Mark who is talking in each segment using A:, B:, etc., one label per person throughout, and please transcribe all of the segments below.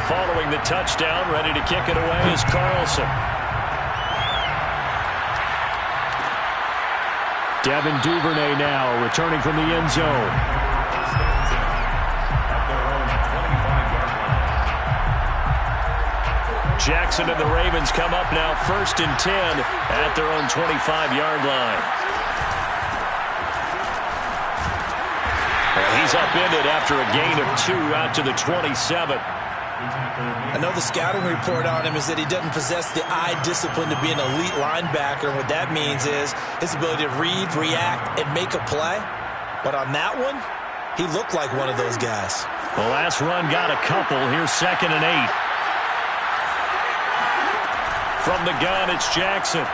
A: Following the touchdown, ready to kick it away is Carlson. Devin Duvernay now returning from the end zone. Jackson and the Ravens come up now 1st and 10 at their own 25-yard line. And he's upended after a gain of 2 out to the 27.
B: I know the scouting report on him is that he doesn't possess the eye discipline to be an elite linebacker. And what that means is his ability to read, react, and make a play. But on that one, he looked like one of those guys.
A: The last run got a couple. Here's 2nd and 8. From the gun, it's Jackson.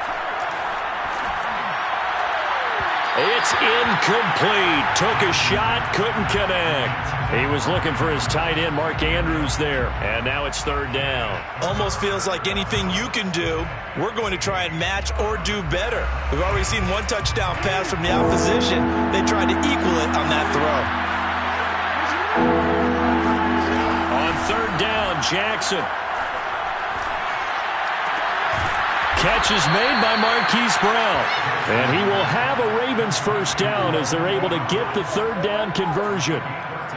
A: It's incomplete. Took a shot, couldn't connect. He was looking for his tight end, Mark Andrews, there. And now it's 3rd down.
B: Almost feels like anything you can do, we're going to try and match or do better. We've already seen 1 touchdown pass from the opposition. They tried to equal it on that throw.
A: On 3rd down, Jackson. Catch is made by Marquise Brown. And he will have a Ravens 1st down as they're able to get the 3rd down conversion.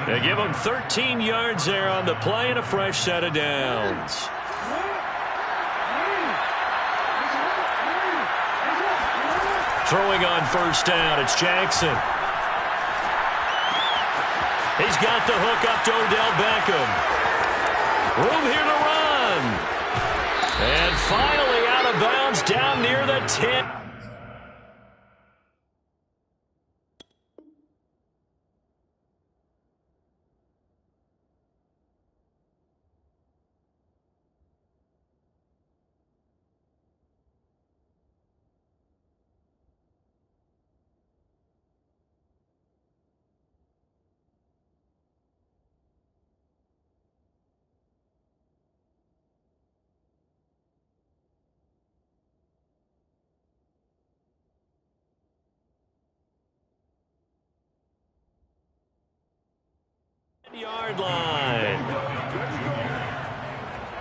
A: They give him 13 yards there on the play and a fresh set of downs. Throwing on 1st down, it's Jackson. He's got the hook up to Odell Beckham. Room here to run. And finally out of bounds down near the 10. Yard line.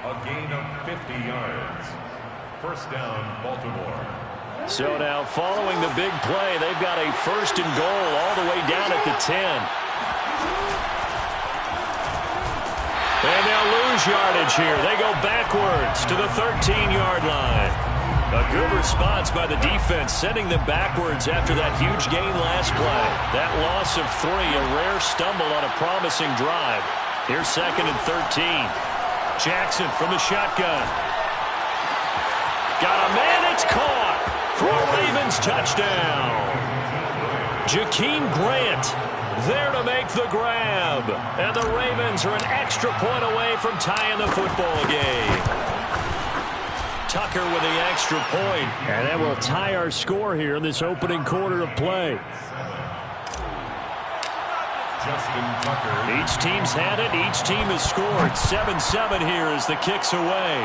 C: A gain of 50 yards. 1st down, Baltimore.
A: So now following the big play, they've got a 1st and goal all the way down at the 10. And they'll lose yardage here. They go backwards to the 13-yard line. A good response by the defense, sending them backwards after that huge gain last play. That loss of 3, a rare stumble on a promising drive. Here's 2nd and 13. Jackson from the shotgun. Got a man, it's caught for a Ravens touchdown. Jakeem Grant there to make the grab. And the Ravens are an extra point away from tying the football game. Tucker with the extra point. And that will tie our score here in this opening quarter of play.
C: Justin Tucker.
A: Each team's had it. Each team has scored. 7-7 here as the kick's away.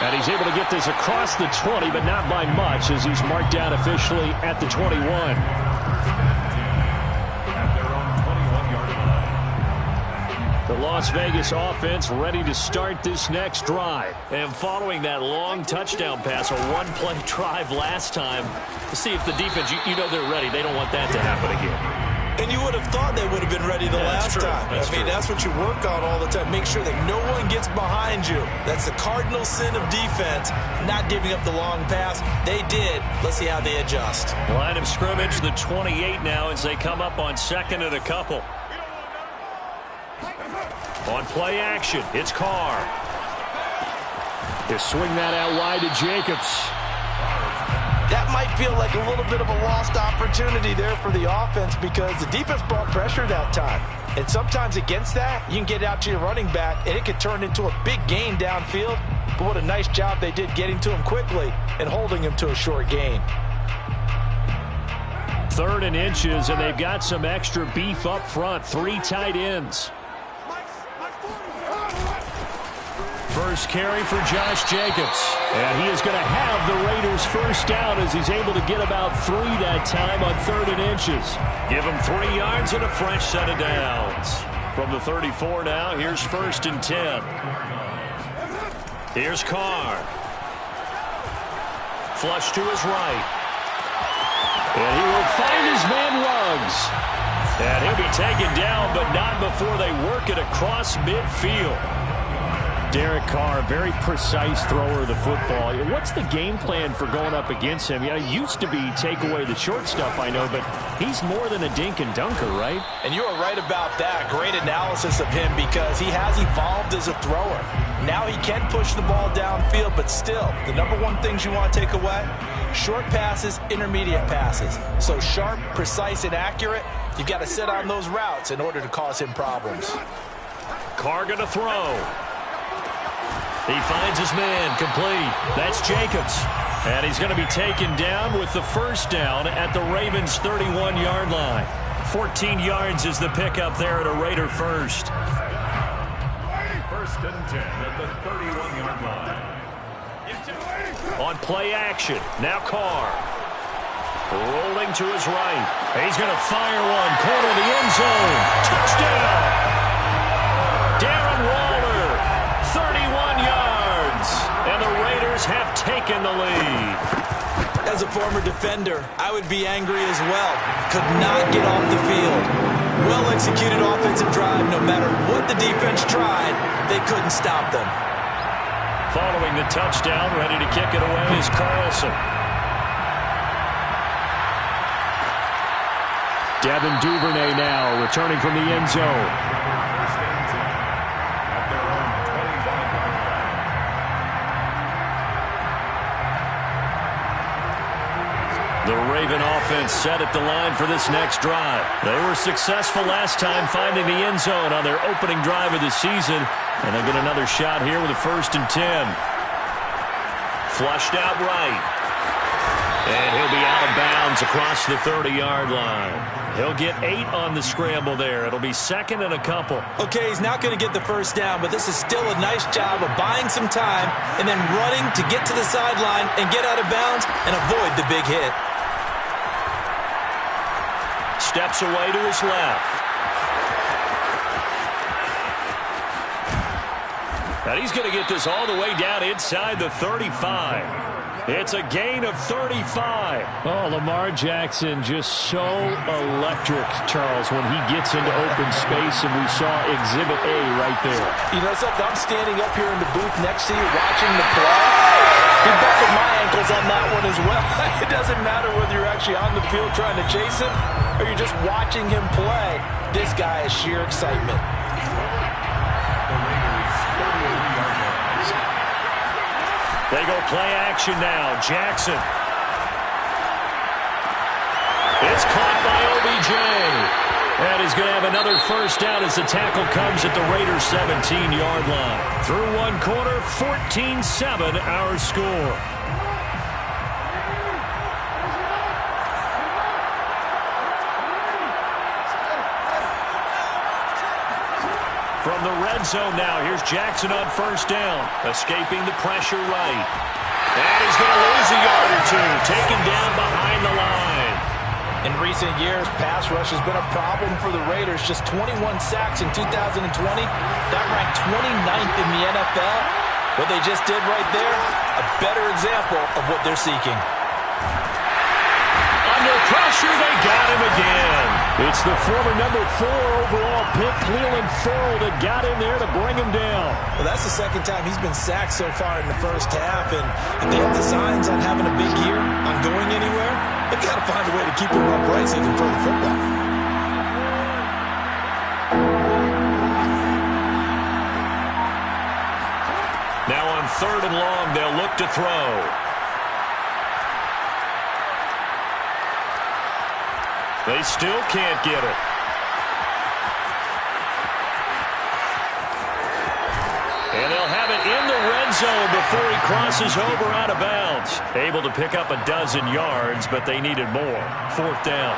A: And he's able to get this across the 20, but not by much as he's marked down officially at the 21. The Las Vegas offense ready to start this next drive. And following that long touchdown pass, a 1-play drive last time, to see if the defense, you know they're ready. They don't want that to happen again.
B: And you would have thought they would have been ready the last time. That's what you work on all the time. Make sure that no one gets behind you. That's the cardinal sin of defense, not giving up the long pass. They did. Let's see how they adjust.
A: Line of scrimmage, the 28 now as they come up on 2nd and a couple. On play action, it's Carr. They swing that out wide to Jacobs.
B: That might feel like a little bit of a lost opportunity there for the offense because the defense brought pressure that time. And sometimes against that, you can get out to your running back, and it could turn into a big gain downfield. But what a nice job they did getting to him quickly and holding him to a short gain.
A: 3rd and inches, and they've got some extra beef up front. 3 tight ends. First carry for Josh Jacobs. And he is going to have the Raiders first down as he's able to get about 3 that time on 3rd and inches. Give him 3 yards and a fresh set of downs. From the 34 now, here's 1st and 10. Here's Carr. Flush to his right. And he will find his man Ruggs. And he'll be taken down, but not before they work it across midfield. Derek Carr, very precise thrower of the football. What's the game plan for going up against him? Yeah, it used to be take away the short stuff, I know, but he's more than a dink and dunker, right?
B: And you are right about that. Great analysis of him because he has evolved as a thrower. Now he can push the ball downfield, but still, the number one things you want to take away, short passes, intermediate passes. So sharp, precise, and accurate, you've got to sit on those routes in order to cause him problems.
A: Carr going to throw. He finds his man, complete. That's Jacobs. And he's going to be taken down with the first down at the Ravens' 31-yard line. 14 yards is the pickup there at a Raider first.
C: 1st and 10 at the 31-yard line.
A: On play action, now Carr. Rolling to his right. He's going to fire one, corner of the end zone. Touchdown! Darren Waller, 31 yards. And the Raiders have taken the lead.
B: As a former defender, I would be angry as well. Could not get off the field. Well-executed offensive drive. No matter what the defense tried, they couldn't stop them.
A: Following the touchdown, ready to kick it away is Carlson. Devin Duvernay now returning from the end zone. The Raven offense set at the line for this next drive. They were successful last time finding the end zone on their opening drive of the season. And they get another shot here with a 1st and 10. Flushed out right. And he'll be out of bounds across the 30-yard line. He'll get 8 on the scramble there. It'll be 2nd and a couple.
B: Okay, he's not going to get the first down, but this is still a nice job of buying some time and then running to get to the sideline and get out of bounds and avoid the big hit.
A: Steps away to his left. And he's going to get this all the way down inside the 35. It's a gain of 35. Oh, Lamar Jackson just so electric, Charles, when he gets into open space, and we saw Exhibit A right there.
B: You know something? I'm standing up here in the booth next to you watching the play. He buckled my ankles on that one as well. It doesn't matter whether you're actually on the field trying to chase him or you're just watching him play. This guy is sheer excitement.
A: They go play action now. Jackson. It's caught by OBJ. And he's going to have another first down as the tackle comes at the Raiders' 17-yard line. Through one quarter, 14-7 our score. From the red zone now, here's Jackson on first down, escaping the pressure right. And he's going to lose a yard or two, taken down behind the line.
B: In recent years, pass rush has been a problem for the Raiders. Just 21 sacks in 2020. That ranked 29th in the NFL. What they just did right there, a better example of what they're seeking.
A: Under pressure, they got him again. It's the former number 4 overall pick, Cleveland Ferrell, that got in there to bring him down.
B: Well, that's the second time he's been sacked so far in the first half, and if they have designs on having a big year, on going anywhere, they've got to find a way to keep him upright so he can throw the football.
A: Now on 3rd and long, they'll look to throw. They still can't get it. And they'll have it in the red zone before he crosses over out of bounds. Able to pick up a dozen yards, but they needed more. 4th down.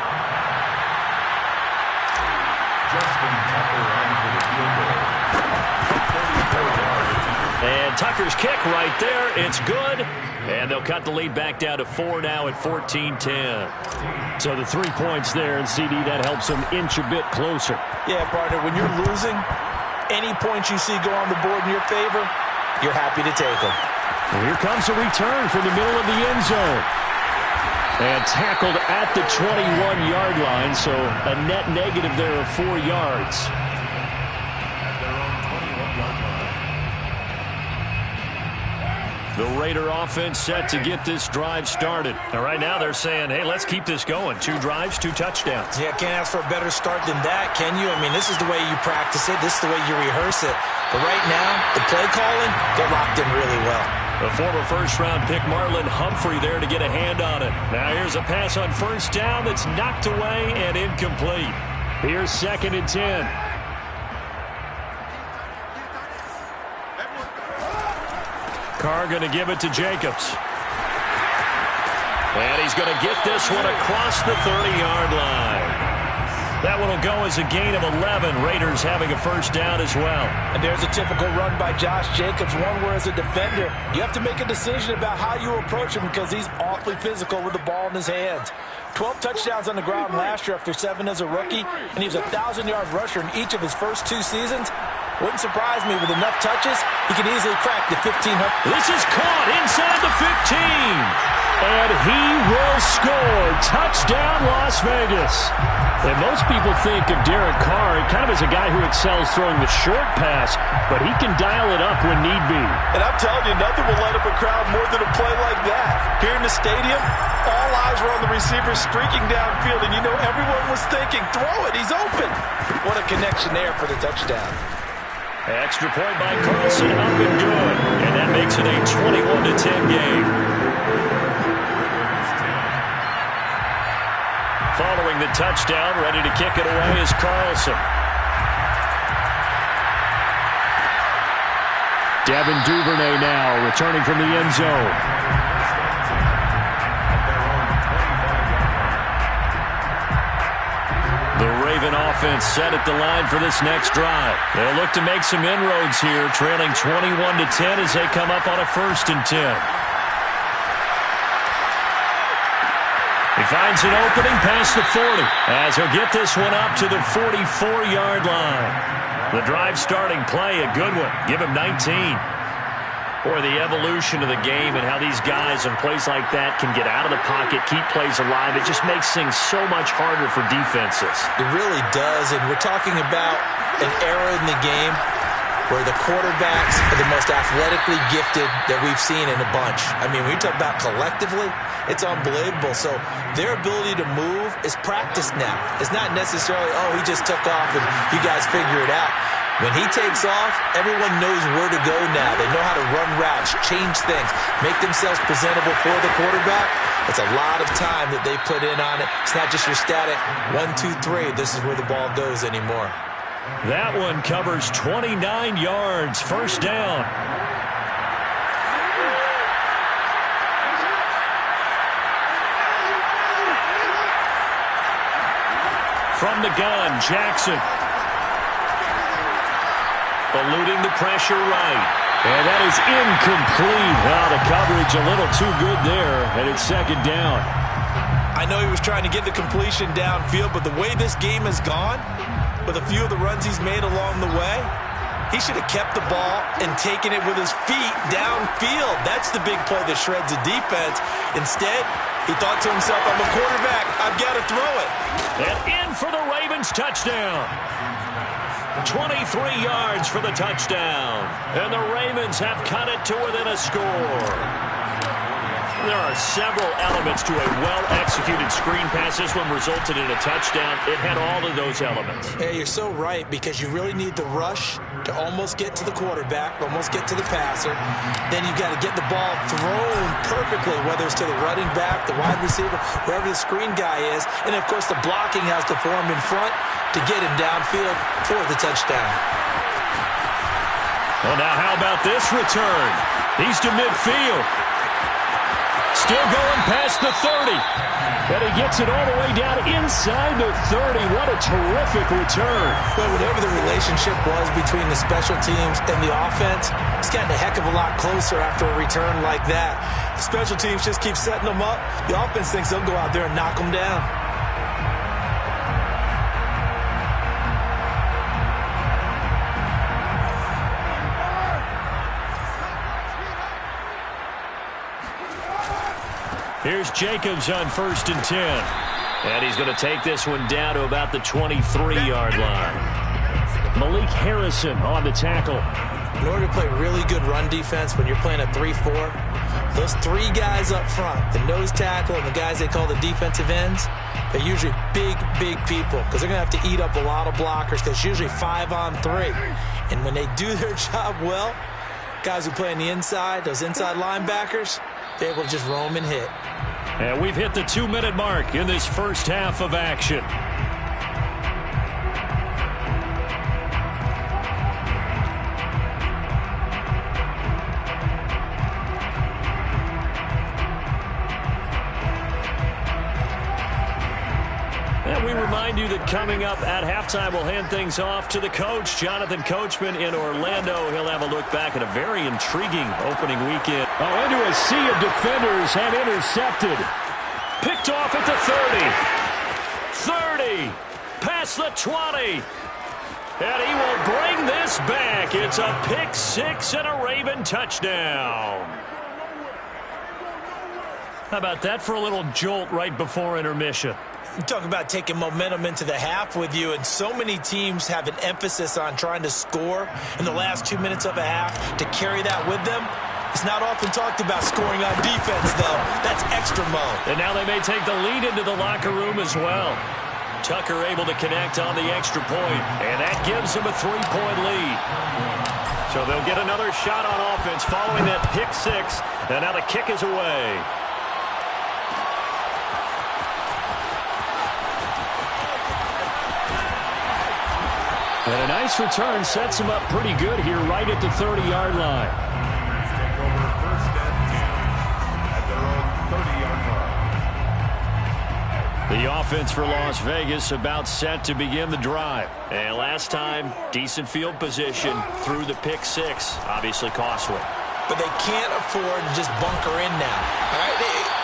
C: Justin Tucker on for the field goal.
A: And Packers kick right there. It's good. And they'll cut the lead back down to 4 now at 14-10.
D: So the 3 points there, and CD, that helps them inch a bit closer.
B: Yeah, partner, when you're losing, any points you see go on the board in your favor, you're happy to take them.
D: Well, here comes a return from the middle of the end zone. And tackled at the 21-yard line, so a net negative there of 4 yards.
A: The Raider offense set to get this drive started. And right now they're saying, hey, let's keep this going. 2 drives, 2 touchdowns.
B: Yeah, can't ask for a better start than that, can you? I mean, this is the way you practice it. This is the way you rehearse it. But right now, the play calling, they're locked in really well.
A: The former first-round pick Marlon Humphrey there to get a hand on it. Now here's a pass on first down that's knocked away and incomplete.
D: Here's 2nd and 10.
A: Carr going to give it to Jacobs. And he's going to get this one across the 30-yard line. That one will go as a gain of 11. Raiders having a first down as well.
B: And there's a typical run by Josh Jacobs, one where as a defender, you have to make a decision about how you approach him because he's awfully physical with the ball in his hands. 12 touchdowns on the ground last year after 7 as a rookie, and he was a 1,000-yard rusher in each of his first 2 seasons. Wouldn't surprise me with enough touches, he can easily crack the 1,500.
A: This is caught inside the 15. And he will score. Touchdown, Las Vegas.
D: And most people think of Derek Carr kind of as a guy who excels throwing the short pass, but he can dial it up when need be.
B: And I'm telling you, nothing will light up a crowd more than a play like that. Here in the stadium, all eyes were on the receiver streaking downfield, and you know everyone was thinking, throw it, he's open. What a connection there for the touchdown.
A: Extra point by Carlson, up and good. And that makes it a 21-10 game. Following the touchdown, ready to kick it away is Carlson.
D: Devin Duvernay now returning from the end zone.
A: The Raven offense set at the line for this next drive. They'll look to make some inroads here, trailing 21-10 as they come up on a 1st and 10. He finds an opening past the 40 as he'll get this one up to the 44-yard line. The drive starting play, a good one. Give him 19. Boy, the evolution of the game and how these guys in plays like that can get out of the pocket, keep plays alive, it just makes things so much harder for defenses.
B: It really does, and we're talking about an era in the game where the quarterbacks are the most athletically gifted that we've seen in a bunch. I mean, when you talk about collectively, it's unbelievable. So their ability to move is practiced now. It's not necessarily, oh, he just took off and you guys figure it out. When he takes off, everyone knows where to go now. They know how to run routes, change things, make themselves presentable for the quarterback. It's a lot of time that they put in on it. It's not just your static 1, 2, 3. This is where the ball goes anymore.
A: That one covers 29 yards, first down. From the gun, Jackson. Eluding the pressure right. And that is incomplete. Wow, the coverage a little too good there, and it's 2nd down.
B: I know he was trying to get the completion downfield, but the way this game has gone, with a few of the runs he's made along the way, he should have kept the ball and taken it with his feet downfield. That's the big play that shreds the defense. Instead, he thought to himself, I'm a quarterback, I've got to throw it.
A: And in for the Ravens touchdown. 23 yards for the touchdown. And the Ravens have cut it to within a score. There are several elements to a well-executed screen pass. This one resulted in a touchdown. It had all of those elements.
B: Yeah, you're so right, because you really need the rush to almost get to the quarterback, almost get to the passer. Then you've got to get the ball thrown perfectly, whether it's to the running back, the wide receiver, wherever the screen guy is. And, of course, the blocking has to form in front to get him downfield for the touchdown.
A: Well, now how about this return? He's to midfield.
D: Still going past the 30. And he gets it all the way down inside the 30. What a terrific return.
B: But whatever the relationship was between the special teams and the offense, it's gotten a heck of a lot closer after a return like that. The special teams just keep setting them up. The offense thinks they'll go out there and knock them down.
D: Here's Jacobs on 1st and 10. And he's going to take this one down to about the 23-yard line. Malik Harrison on the tackle.
B: In order to play really good run defense when you're playing a 3-4, those three guys up front, the nose tackle and the guys they call the defensive ends, they're usually big, big people because they're going to have to eat up a lot of blockers because it's usually 5-on-3. And when they do their job well, guys who play on the inside, those inside linebackers, they're able to just roam and hit.
D: And we've hit the 2-minute mark in this first half of action. And we remind you that coming up at halftime, we'll hand things off to the coach, Jonathan Coachman in Orlando. He'll have a look back at a very intriguing opening weekend. Oh, into a sea of defenders and intercepted. Picked off at the 30. 30. Past the 20. And he will bring this back. It's a pick six and a Raven touchdown. How about that for a little jolt right before intermission?
B: You talk about taking momentum into the half with you, and so many teams have an emphasis on trying to score in the last 2 minutes of a half to carry that with them. It's not often talked about scoring on defense, though. That's extra mode.
D: And now they may take the lead into the locker room as well. Tucker able to connect on the extra point, and that gives him a 3-point lead. So they'll get another shot on offense following that pick six, and now the kick is away. And a nice return sets him up pretty good here right at the 30-yard line.
C: Take over 1st and 10 at their own 30-yard line.
D: The offense for Las Vegas about set to begin the drive. And last time, decent field position through the pick six. Obviously costly.
B: But they can't afford to just bunker in now. All right?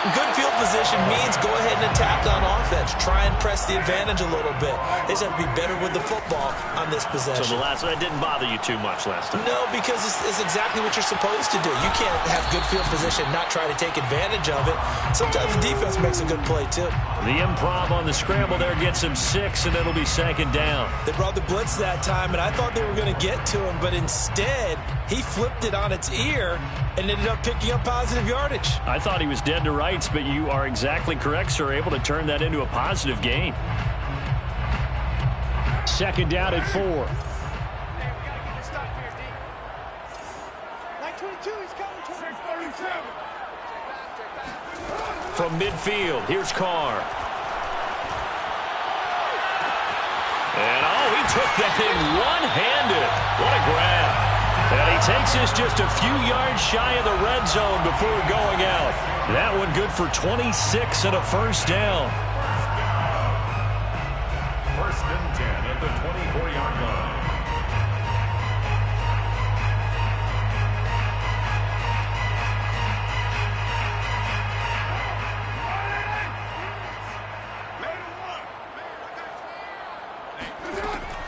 B: Good field position means go ahead and attack on offense. Try and press the advantage a little bit. They just have to be better with the football on this possession.
D: So that didn't bother you too much last time?
B: No, because it's exactly what you're supposed to do. You can't have good field position, not try to take advantage of it. Sometimes the defense makes a good play, too.
D: The improv on the scramble there gets him 6, and it'll be 2nd down.
B: They brought the blitz that time, and I thought they were going to get to him, but instead, he flipped it on its ear and ended up picking up positive yardage.
D: I thought he was dead to rights, but you are exactly correct, sir. Able to turn that into a positive gain. 2nd down at 4. From midfield, here's Carr. And he took that thing one-handed. What a grab. And he takes this just a few yards shy of the red zone before going out. That one good for 26 and a 1st down.
C: 1st and 10 at the 24-yard line.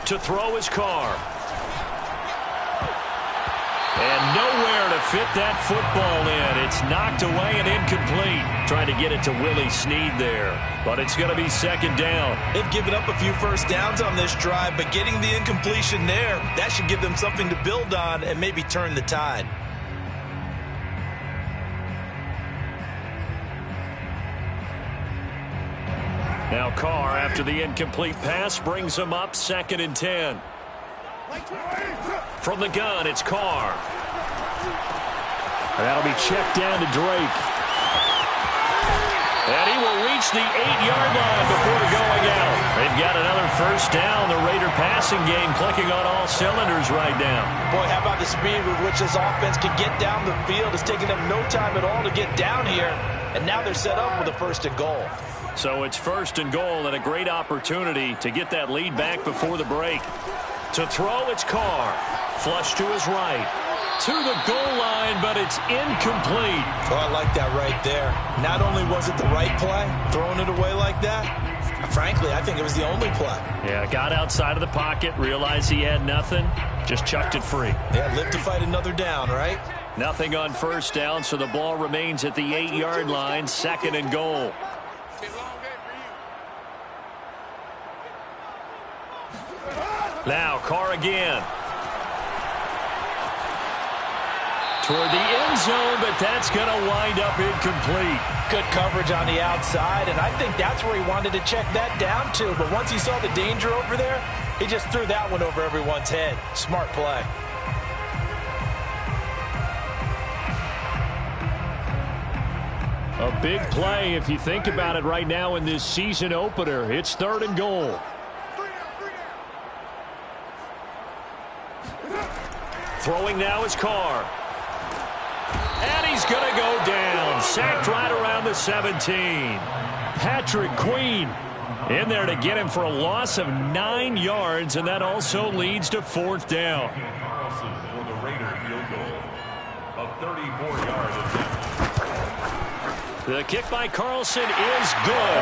D: To throw his Carr. And nowhere to fit that football in. It's knocked away and incomplete. Trying to get it to Willie Snead there. But it's going to be 2nd down.
B: They've given up a few first downs on this drive, but getting the incompletion there, that should give them something to build on and maybe turn the tide.
D: Now Carr, after the incomplete pass, brings him up 2nd and 10. From the gun, it's Carr. And that'll be checked down to Drake. And he will reach the 8-yard line before going out. They've got another first down. The Raider passing game clicking on all cylinders right now.
B: Boy, how about the speed with which this offense can get down the field? It's taking them no time at all to get down here. And now they're set up with a 1st and goal.
D: So it's 1st and goal and a great opportunity to get that lead back before the break. To throw, it's Carr. Flush to his right. To the goal line, but it's incomplete.
B: Oh, I like that right there. Not only was it the right play, throwing it away like that, frankly, I think it was the only play.
D: Yeah, got outside of the pocket, realized he had nothing, just chucked it free.
B: Yeah, live to fight another down, right?
D: Nothing on 1st down, so the ball remains at the 8-yard line, 2nd and goal. Now, Carr again. Toward the end zone, but that's going to wind up incomplete.
B: Good coverage on the outside, and I think that's where he wanted to check that down to. But once he saw the danger over there, he just threw that one over everyone's head. Smart play.
D: A big play if you think about it right now in this season opener. It's 3rd and goal. Throwing now is Carr. And he's going to go down. Sacked right around the 17. Patrick Queen in there to get him for a loss of 9 yards, and that also leads to 4th down.
C: Carlson for the Raider field goal. A 34-yard attempt.
D: The kick by Carlson is good,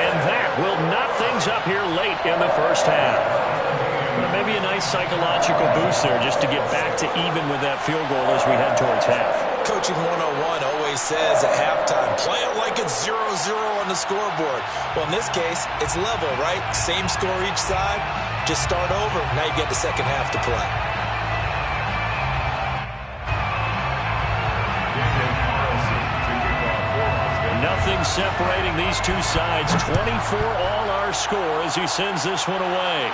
D: and that will knock things up here late in the 1st half. Well, maybe a nice psychological boost there just to get back to even with that field goal as we head towards half.
B: Coaching 101 always says at halftime, play it like it's 0-0 on the scoreboard. Well, in this case, it's level, right? Same score each side. Just start over. Now you get the second half to play.
D: Nothing separating these two sides. 24 all our score as he sends this one away.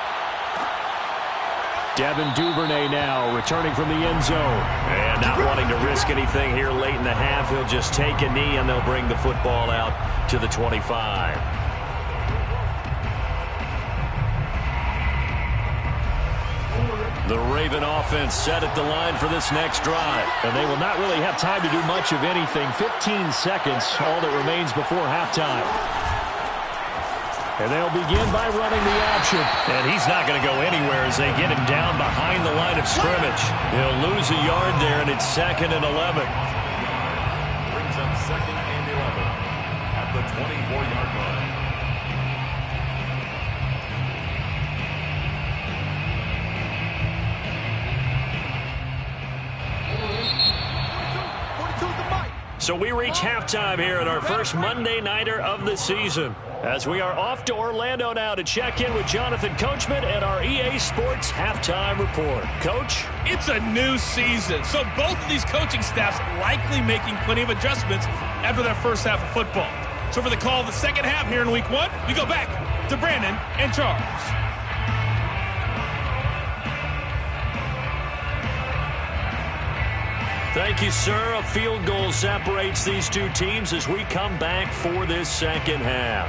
D: Devin Duvernay now returning from the end zone. And not wanting to risk anything here late in the half, he'll just take a knee and they'll bring the football out to the 25. The Raven offense set at the line for this next drive. And they will not really have time to do much of anything. 15 seconds, all that remains before halftime. And they'll begin by running the option. And he's not going to go anywhere as they get him down behind the line of scrimmage. He'll lose a yard there, and it's 2nd and 11.
C: Brings up 2nd and 11 at the 24-yard line.
D: So we reach halftime here at our first Monday Nighter of the season, as we are off to Orlando now to check in with Jonathan Coachman and our EA Sports Halftime Report. Coach?
E: It's a new season, so both of these coaching staffs likely making plenty of adjustments after their first half of football. So for the call of the second half here in Week 1, we go back to Brandon and Charles.
D: Thank you, sir. A field goal separates these two teams as we come back for this second half.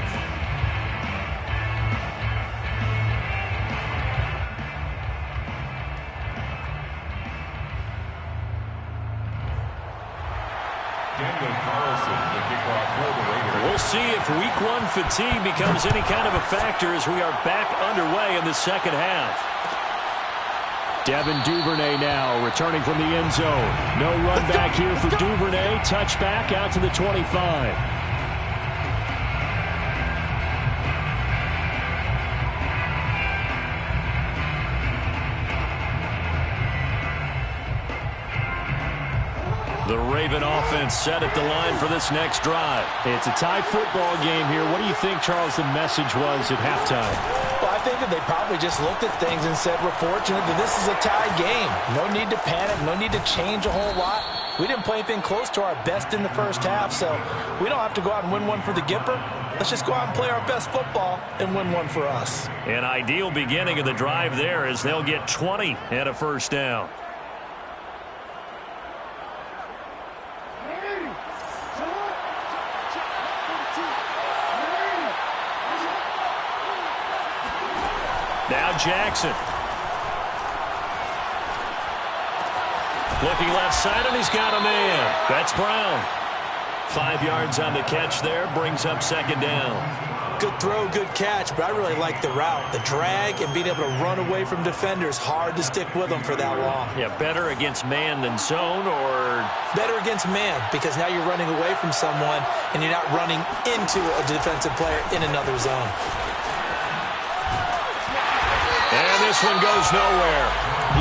C: Daniel Carlson, the kickoff for the Raiders.
D: We'll see if Week 1 fatigue becomes any kind of a factor as we are back underway in the second half. Devin Duvernay now returning from the end zone. No run back here for Duvernay. Touchback out to the 25. The Raven offense set at the line for this next drive. It's a tie football game here. What do you think, Charles, the message was at halftime?
B: Well, I think that they probably just looked at things and said, we're fortunate that this is a tie game. No need to panic. No need to change a whole lot. We didn't play anything close to our best in the first half, so we don't have to go out and win one for the Gipper. Let's just go out and play our best football and win one for us.
D: An ideal beginning of the drive there as they'll get 20 and a first down. Now Jackson. Looking left side, and he's got a man. That's Brown. 5 yards on the catch there, brings up second down.
B: Good throw, good catch, but I really like the route. The drag and being able to run away from defenders, hard to stick with them for that long.
D: Yeah, better against man than zone, or?
B: Better against man, because now you're running away from someone and you're not running into a defensive player in another zone.
D: And this one goes nowhere.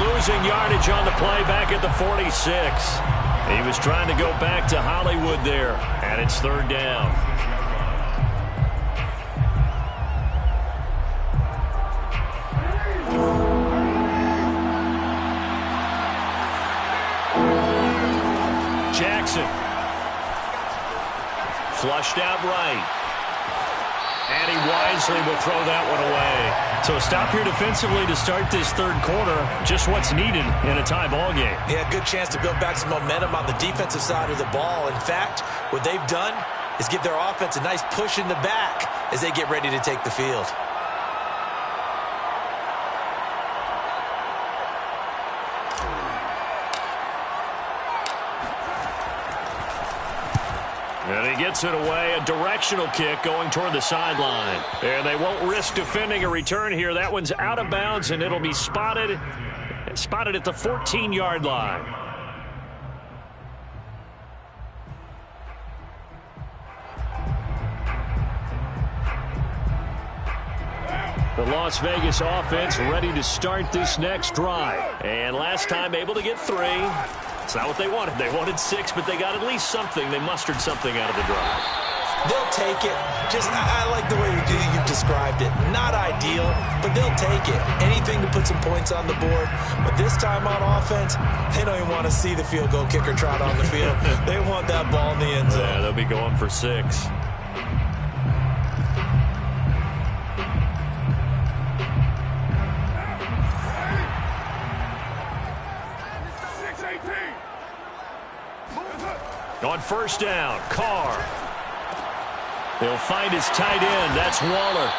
D: Losing yardage on the play back at the 46. He was trying to go back to Hollywood there, and it's third down. Jackson. Flushed out right. And he wisely will throw that one away. So a stop here defensively to start this third quarter. Just what's needed in a tie ball game.
B: Yeah, good chance to build back some momentum on the defensive side of the ball. In fact, what they've done is give their offense a nice push in the back as they get ready to take the field.
D: And he gets it away, a directional kick going toward the sideline. And they won't risk defending a return here. That one's out of bounds, and it'll be spotted at the 14-yard line. The Las Vegas offense ready to start this next drive. And last time able to get 3. It's not what they wanted. They wanted 6, but they got at least something. They mustered something out of the drive.
B: They'll take it. I like the way you've described it. Not ideal, but they'll take it. Anything to put some points on the board. But this time on offense, they don't even want to see the field goal kicker trot on the field. They want that ball in the end zone.
D: Yeah, they'll be going for 6. On first down, Carr. He'll find his tight end. That's Waller.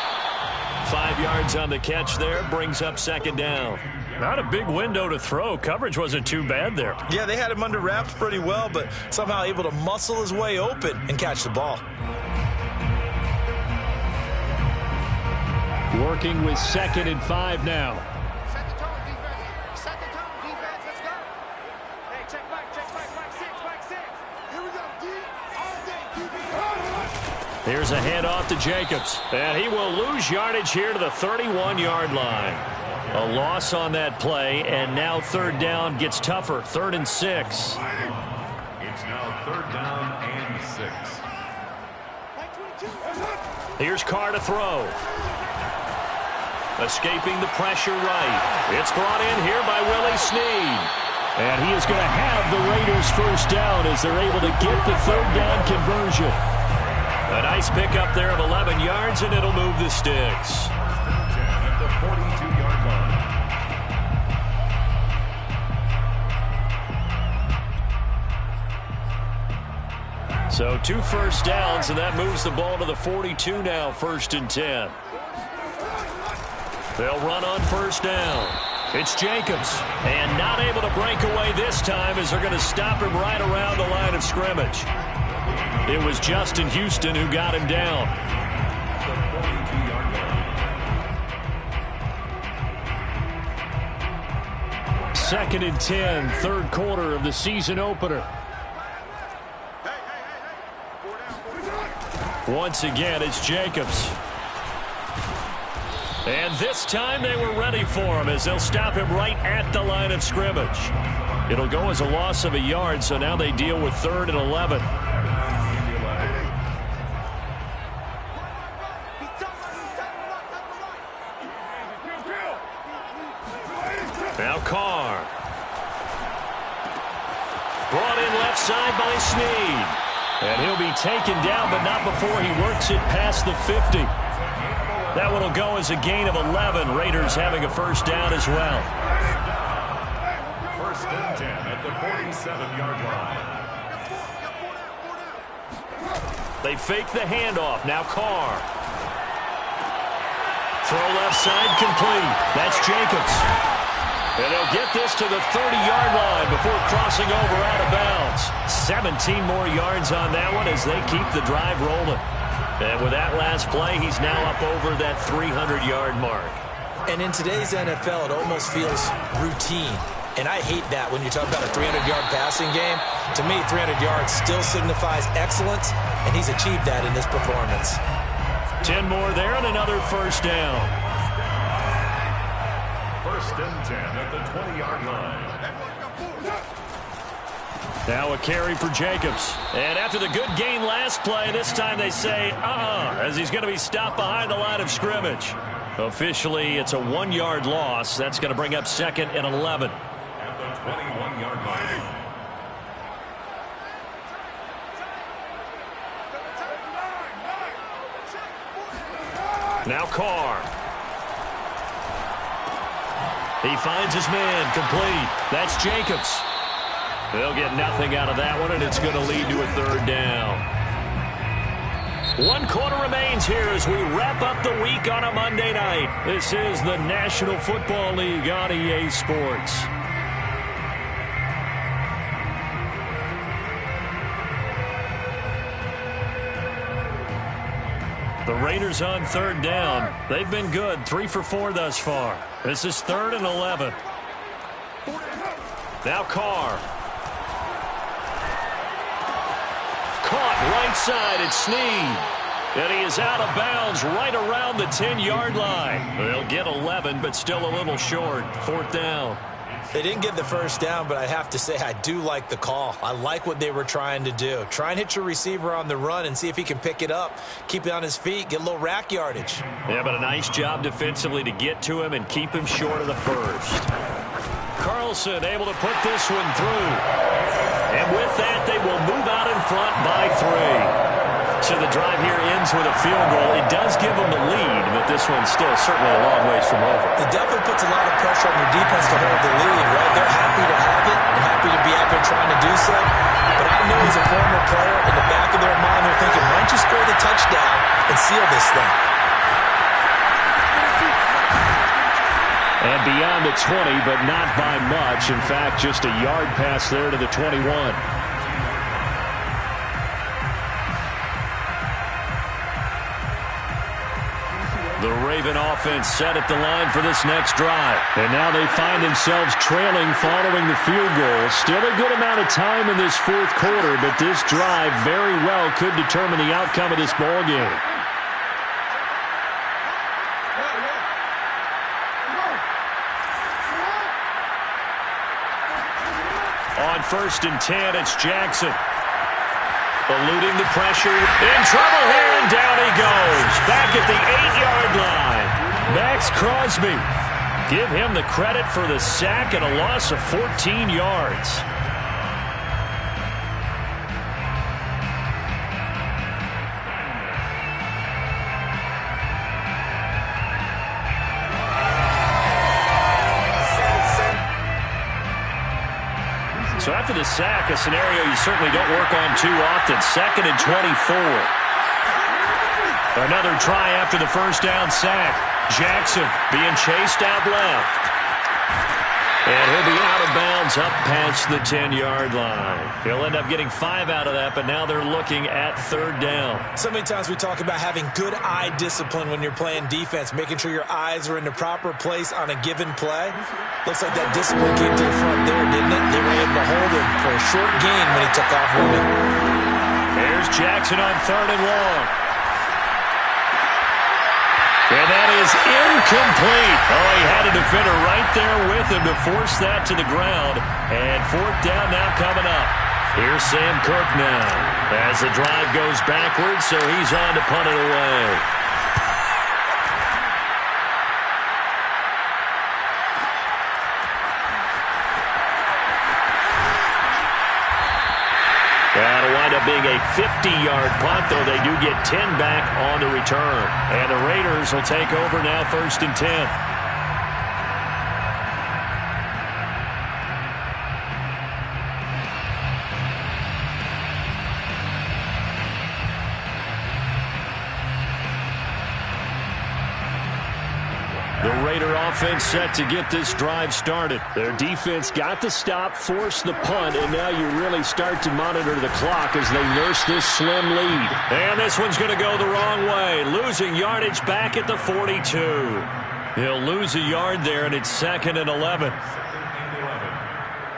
D: 5 yards on the catch there. Brings up second down. Not a big window to throw. Coverage wasn't too bad there.
B: Yeah, they had him under wraps pretty well, but somehow able to muscle his way open and catch the ball.
D: Working with 2nd and 5 now. Here's a handoff to Jacobs. And he will lose yardage here to the 31-yard line. A loss on that play, and now third down gets tougher. 3rd and 6.
C: It's now 3rd down and 6.
D: Here's Carr to throw. Escaping the pressure right. It's brought in here by Willie Snead. And he is going to have the Raiders first down as they're able to get the third down conversion. A nice pickup there of 11 yards, and it'll move the sticks.
C: At the 42-yard line.
D: So 2 first downs, and that moves the ball to the 42 now, 1st and 10. They'll run on first down. It's Jacobs, and not able to break away this time as they're going to stop him right around the line of scrimmage. It was Justin Houston who got him down. Second and 10, third quarter of the season opener. Once again, it's Jacobs. And this time they were ready for him as they'll stop him right at the line of scrimmage. It'll go as a loss of a yard, so now they deal with 3rd and 11. Now Carr. Brought in left side by Snead. And he'll be taken down, but not before he works it past the 50. That one will go as a gain of 11. Raiders having a first down as well.
C: 1st and 10 at the 47-yard line.
D: They fake the handoff. Now Carr.
A: Throw left side complete. That's Jacobs. And they'll get this to the 30-yard line before crossing over out of bounds. 17 more yards on that one as they keep the drive rolling. And with that last play, he's now up over that 300-yard mark.
B: And in today's NFL, it almost feels routine. And I hate that when you talk about a 300-yard passing game. To me, 300 yards still signifies excellence, and he's achieved that in this performance.
A: 10 more there and another first down.
C: First and 10 at the 20-yard line.
A: Now a carry for Jacobs. And after the good gain last play, this time they say, as he's going to be stopped behind the line of scrimmage. Officially, it's a 1-yard loss. That's going to bring up 2nd and 11.
C: At the 21-yard line.
A: Now Carr. He finds his man complete. That's Jacobs. They'll get nothing out of that one, and it's going to lead to a 3rd down. 1 quarter remains here as we wrap up the week on a Monday night. This is the National Football League on EA Sports. The Raiders on 3rd down. They've been good, 3 for 4 thus far. This is 3rd and 11. Now Carr. Caught right side at Snead. And he is out of bounds right around the 10-yard line. They'll get 11, but still a little short. 4th down.
B: They didn't get the first down, but I have to say I do like the call. I like what they were trying to do. Try and hit your receiver on the run and see if he can pick it up, keep it on his feet, get a little rack yardage.
A: Yeah, but a nice job defensively to get to him and keep him short of the first. Carlson able to put this one through. And with that, they will move out in front by 3. So the drive here ends with a field goal. It does give them the lead, but this one's still certainly a long ways from over.
B: It definitely puts a lot of pressure on your defense to hold the lead, right? They're happy to have it and happy to be out there trying to do so. But I know as a former player, in the back of their mind, they're thinking, why don't you score the touchdown and seal this thing?
A: And beyond the 20, but not by much. In fact, just a yard pass there to the 21. The Raven offense set at the line for this next drive. And now they find themselves trailing following the field goal. Still a good amount of time in this 4th quarter, but this drive very well could determine the outcome of this ball game. On 1st and 10, it's Jackson. Eluding the pressure. In trouble here, and down he goes. Back at the 8-yard line. Max Crosby. Give him the credit for the sack and a loss of 14 yards. So after the sack, a scenario you certainly don't work on too often. 2nd and 24. Another try after the first down sack. Jackson being chased out left. And he'll be out of bounds up past the 10-yard line. He'll end up getting 5 out of that, but now they're looking at 3rd down.
B: So many times we talk about having good eye discipline when you're playing defense, making sure your eyes are in the proper place on a given play. Looks like that discipline came to the front there, didn't it? They were able to hold him for a short gain when he took off running.
A: There's Jackson on 3rd and long. And that is incomplete. Oh, he had a defender right there with him to force that to the ground. And 4th down now coming up. Here's Sam Koch now as the drive goes backwards, so he's on to punt it away. That'll wind up being a 50-yard punt, though they do get 10 back on the return. And the Raiders will take over now 1st and 10. The Raider offense set to get this drive started. Their defense got the stop, forced the punt, and now you really start to monitor the clock as they nurse this slim lead. And this one's going to go the wrong way, losing yardage back at the 42. He'll lose a yard there, and it's 2nd and 11.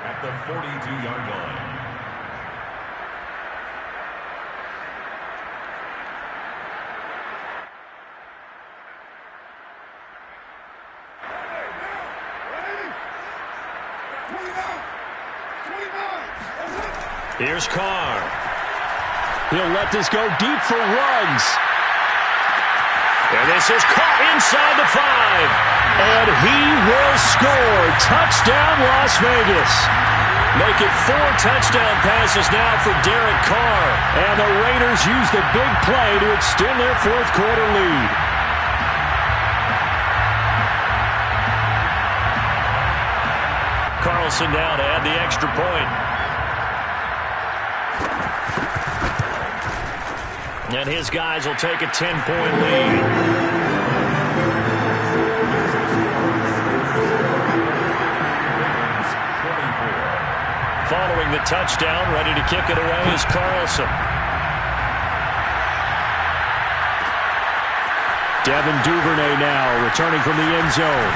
C: At the 42-yard line.
A: Here's Carr. He'll let this go deep for Ruggs. And this is caught inside the 5. And he will score. Touchdown, Las Vegas. Make it 4 touchdown passes now for Derek Carr. And the Raiders use the big play to extend their fourth-quarter lead. Carlson now to add the extra point. And his guys will take a 10-point lead. Following the touchdown, ready to kick it away is Carlson. Devin Duvernay now returning from the end zone.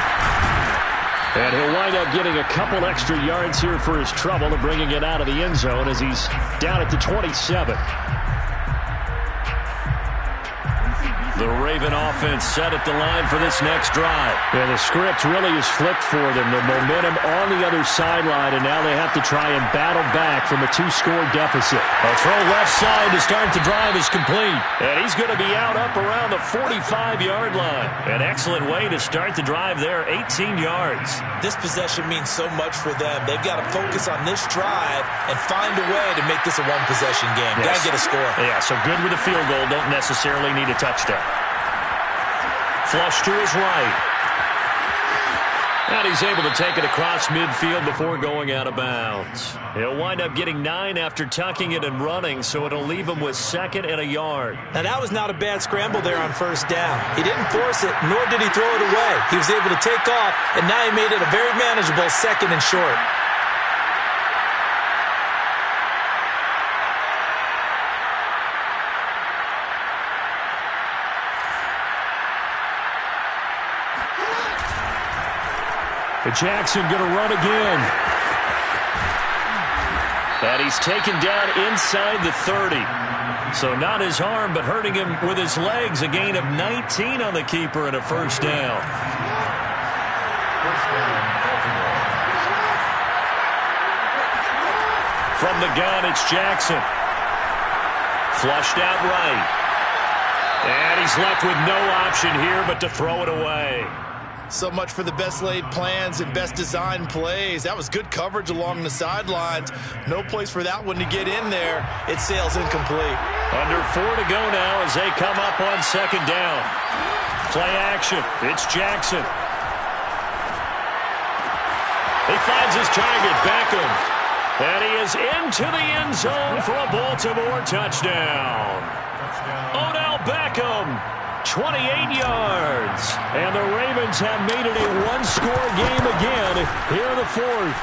A: And he'll wind up getting a couple extra yards here for his trouble and bringing it out of the end zone as he's down at the 27. The Raven offense set at the line for this next drive. Yeah, the script really is flipped for them. The momentum on the other sideline, and now they have to try and battle back from a 2-score deficit. A throw left side to start the drive is complete. And he's going to be out up around the 45-yard line. An excellent way to start the drive there, 18 yards.
B: This possession means so much for them. They've got to focus on this drive and find a way to make this a one-possession game.
A: Yes.
B: Got to get a score.
A: Yeah, so good with a field goal. Don't necessarily need a touchdown. Flush to his right. And he's able to take it across midfield before going out of bounds. He'll wind up getting 9 after tucking it and running, so it'll leave him with 2nd and a yard.
B: Now, that was not a bad scramble there on first down. He didn't force it, nor did he throw it away. He was able to take off, and now he made it a very manageable 2nd and short.
A: Jackson going to run again. And he's taken down inside the 30. So not his arm, but hurting him with his legs. A gain of 19 on the keeper and a first down. From the gun, it's Jackson. Flushed out right. And he's left with no option here but to throw it away.
B: So much for the best laid plans and best designed plays. That was good coverage along the sidelines. No place for that one to get in there. It sails incomplete.
A: Under 4 to go now as they come up on 2nd down. Play action. It's Jackson. He finds his target, Beckham. And he is into the end zone for a Baltimore touchdown. Odell Beckham. 28 yards. And the Ravens have made it a one-score game again here in the 4th.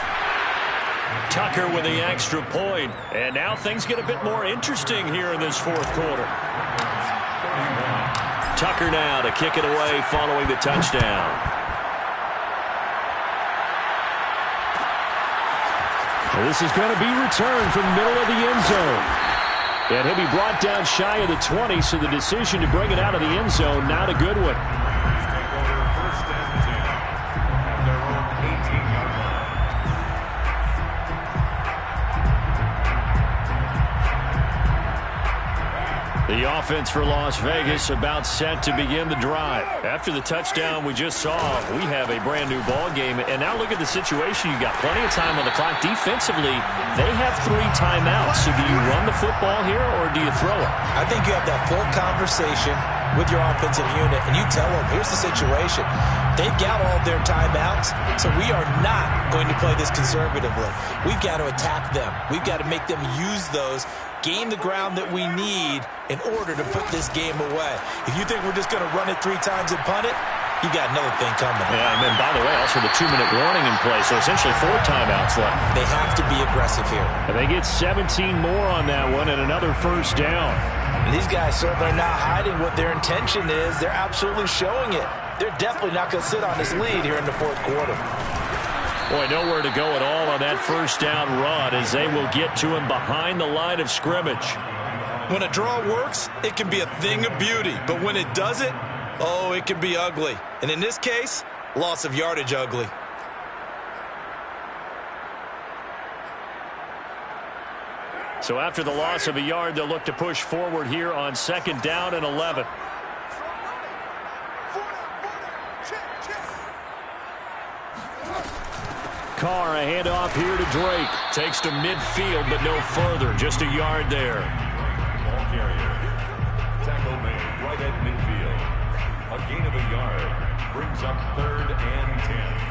A: Tucker with the extra point. And now things get a bit more interesting here in this 4th quarter. Tucker now to kick it away following the touchdown. Well, this is going to be returned from the middle of the end zone. And he'll be brought down shy of the 20, so the decision to bring it out of the end zone, not a good one. The offense for Las Vegas about set to begin the drive. After the touchdown we just saw, we have a brand new ball game. And now look at the situation. You got plenty of time on the clock. Defensively, they have 3 timeouts. So do you run the football here or do you throw it?
B: I think you have that full conversation with your offensive unit, and you tell them, here's the situation. They've got all their timeouts, so we are not going to play this conservatively. We've got to attack them. We've got to make them use those, gain the ground that we need in order to put this game away. If you think we're just going to run it 3 times and punt it, you got another thing coming.
D: Yeah, and then, by the way, also the 2-minute warning in play, so essentially 4 timeouts left.
B: They have to be aggressive here.
D: And they get 17 more on that one and another first down.
B: And these guys certainly are not hiding what their intention is. They're absolutely showing it. They're definitely not going to sit on this lead here in the fourth quarter.
D: Boy, nowhere to go at all on that first down run as they will get to him behind the line of scrimmage.
B: When a draw works, it can be a thing of beauty. But when it doesn't, oh, it can be ugly. And in this case, loss of yardage ugly.
D: So after the loss of a yard, they'll look to push forward here on 2nd down and 11. Carr, a handoff here to Drake. Takes to midfield, but no further. Just a yard there.
C: Ball carrier. Tackle made right at midfield. A gain of a yard. Brings up 3rd and 10.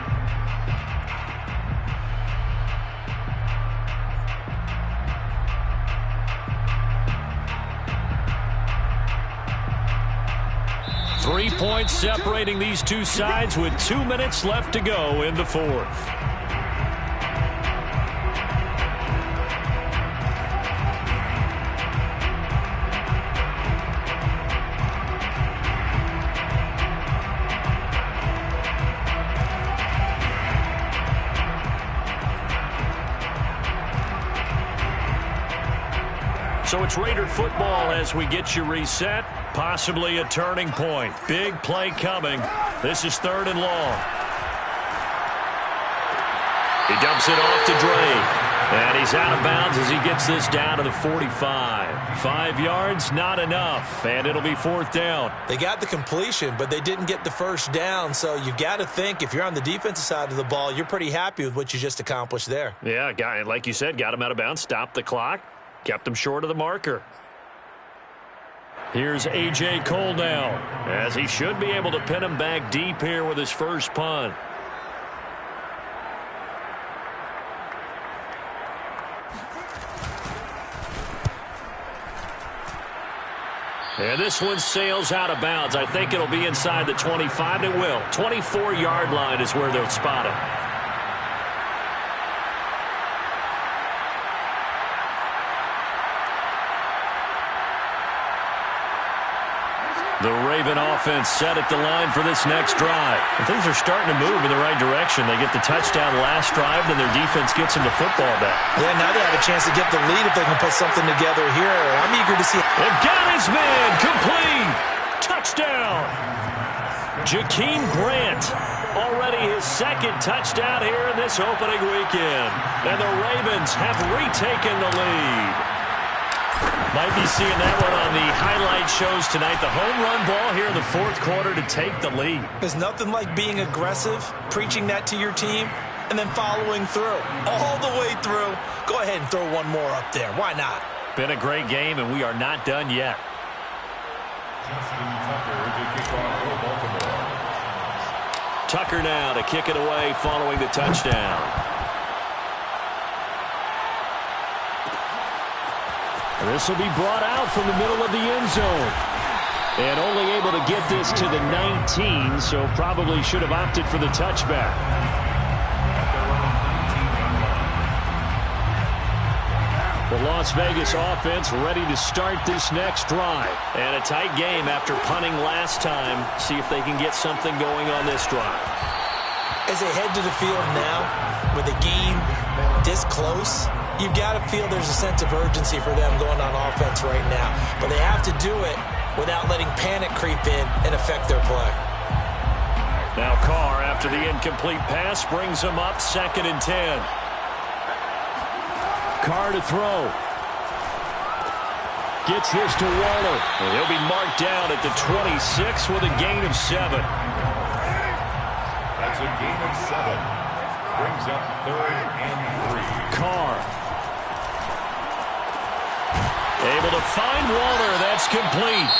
D: Three points separating these two sides with 2 minutes left to go in the fourth. So it's Raider football as we get you reset. Possibly a turning point. Big play coming. This is 3rd and long. He dumps it off to Drake. And he's out of bounds as he gets this down to the 45. 5 yards, not enough. And it'll be 4th down.
B: They got the completion, but they didn't get the first down. So you got to think if you're on the defensive side of the ball, you're pretty happy with what you just accomplished there.
D: Yeah, guy, like you said, got him out of bounds, stopped the clock, kept him short of the marker. Here's A.J. Cole now, as he should be able to pin him back deep here with his first punt. And this one sails out of bounds. I think it'll be inside the 25. It will. 24-yard line is where they'll spot it. The Raven offense set at the line for this next drive. And things are starting to move in the right direction. They get the touchdown last drive, then their defense gets them the football back.
B: Yeah, now they have a chance to get the lead if they can put something together here. I'm eager to see.
D: They've got his man. Complete. Touchdown. Jakeem Grant. Already his 2nd touchdown here in this opening weekend. And the Ravens have retaken the lead. Might be seeing that one on the highlight shows tonight. The home run ball here in the 4th quarter to take the lead.
B: There's nothing like being aggressive, preaching that to your team, and then following through. All the way through. Go ahead and throw one more up there. Why not?
D: Been a great game, and we are not done yet.
C: Justin Tucker to kick off for Baltimore.
D: Tucker now to kick it away following the touchdown. This will be brought out from the middle of the end zone. And only able to get this to the 19, so probably should have opted for the touchback. The Las Vegas offense ready to start this next drive. And a tight game after punting last time. See if they can get something going on this drive.
B: As they head to the field now, with the game this close, you've got to feel there's a sense of urgency for them going on offense right now. But they have to do it without letting panic creep in and affect their play.
D: Now Carr, after the incomplete pass, brings him up 2nd and 10. Carr to throw. Gets this to Waller. And he'll be marked down at the 26 with a gain of 7.
C: That's a gain of 7. Brings up 3rd and 3.
D: Carr. Able to find Waller. That's complete.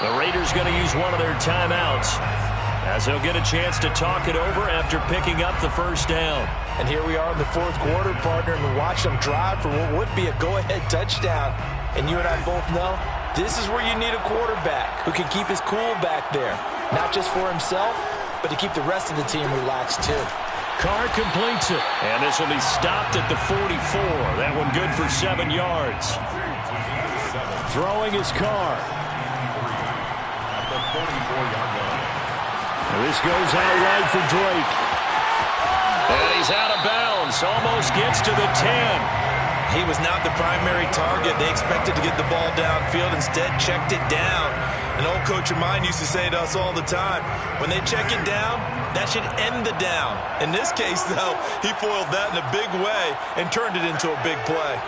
D: The Raiders going to use one of their timeouts as they'll get a chance to talk it over after picking up the first down.
B: And here we are in the 4th quarter, partner, and watch them drive for what would be a go-ahead touchdown. And you and I both know this is where you need a quarterback who can keep his cool back there, not just for himself, but to keep the rest of the team relaxed too.
D: Carr completes it, and this will be stopped at the 44. That one good for 7 yards. Throwing his Carr.
C: At the 44-yard line.
D: This goes out wide for Drake. And he's out of bounds. Almost gets to the 10.
B: He was not the primary target. They expected to get the ball downfield. Instead, checked it down. An old coach of mine used to say to us all the time, when they check it down, that should end the down. In this case, though, he foiled that in a big way and turned it into a big play.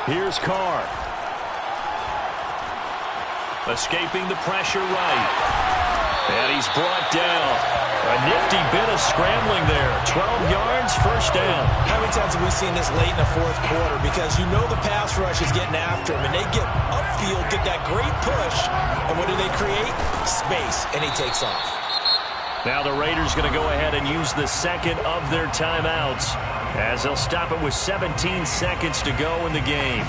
D: Here's Carr. Escaping the pressure right. And he's brought down. A nifty bit of scrambling there. 12 yards, first down.
B: How many times have we seen this late in the fourth quarter? Because you know the pass rush is getting after him, and they get upfield, get that great push, and what do they create? Space, and he takes off.
D: Now the Raiders going to go ahead and use the second of their timeouts as they'll stop it with 17 seconds to go in the game.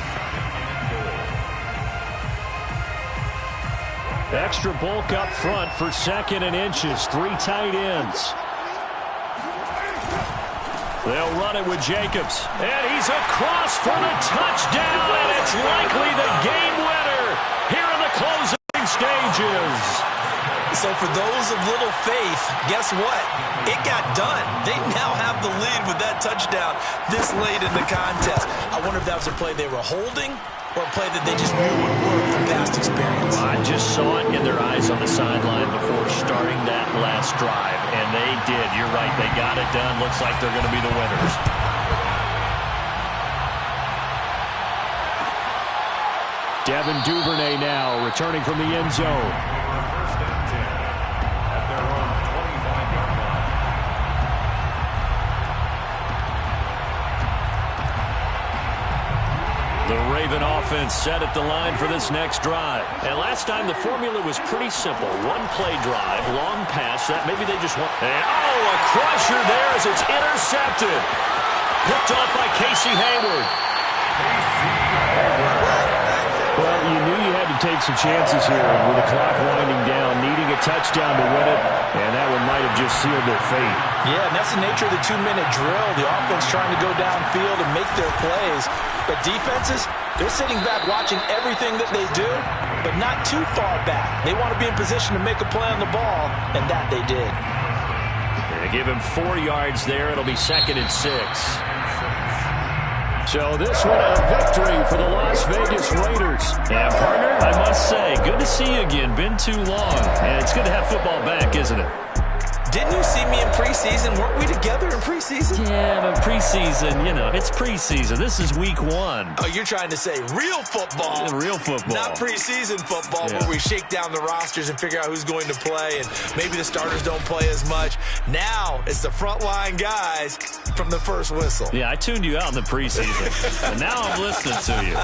D: Extra bulk up front for 2nd and inches. 3 tight ends. They'll run it with Jacobs. And he's across for the touchdown. And it's likely the game winner here in the closing stages.
B: So for those of little faith, guess what? It got done. They now have the lead with that touchdown this late in the contest. I wonder if that was a play they were holding or a play that they just knew would work from past experience.
D: I just saw it in their eyes on the sideline before starting that last drive, and they did. You're right. They got it done. Looks like they're going to be the winners. Devin Duvernay now returning from the end zone.
C: First and 10 at their own 25-yard line.
D: The Raven offense set at the line for this next drive. And last time the formula was pretty simple. One play drive, long pass. That maybe they just want. And a crusher there as it's intercepted. Picked off by Casey Hayward. Well, you knew you had to take some chances here with the clock winding down, needing a touchdown to win it, and that one might have just sealed their fate.
B: Yeah, and that's the nature of the 2-minute drill. The offense trying to go downfield and make their plays. But defenses, they're sitting back watching everything that they do, but not too far back. They want to be in position to make a play on the ball, and that they did.
D: They give him 4 yards there. It'll be 2nd and 6. So this one a victory for the Las Vegas Raiders. And, partner, I must say, good to see you again. Been too long. And it's good to have football back, isn't it?
B: Didn't you see me in preseason? Weren't we together in preseason?
D: Yeah, but preseason, you know, it's preseason. This is week 1.
B: Oh, you're trying to say real football.
D: Real football.
B: Not preseason football,
D: yeah,
B: where we shake down the rosters and figure out who's going to play, and maybe the starters don't play as much. Now it's the frontline guys from the first whistle.
D: Yeah, I tuned you out in the preseason, and now I'm listening to you.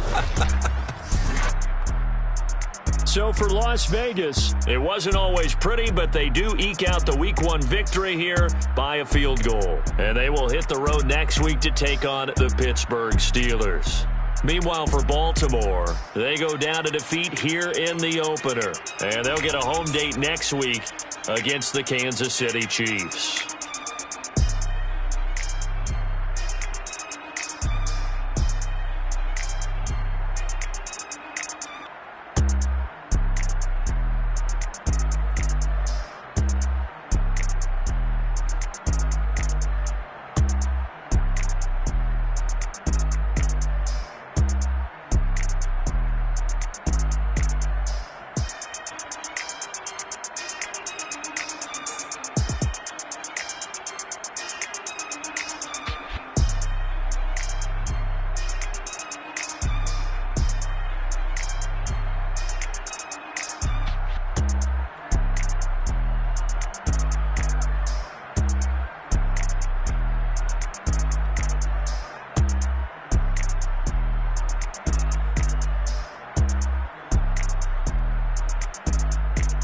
D: So for Las Vegas, it wasn't always pretty, but they do eke out the Week 1 victory here by a field goal. And they will hit the road next week to take on the Pittsburgh Steelers. Meanwhile, for Baltimore, they go down to defeat here in the opener. And they'll get a home date next week against the Kansas City Chiefs.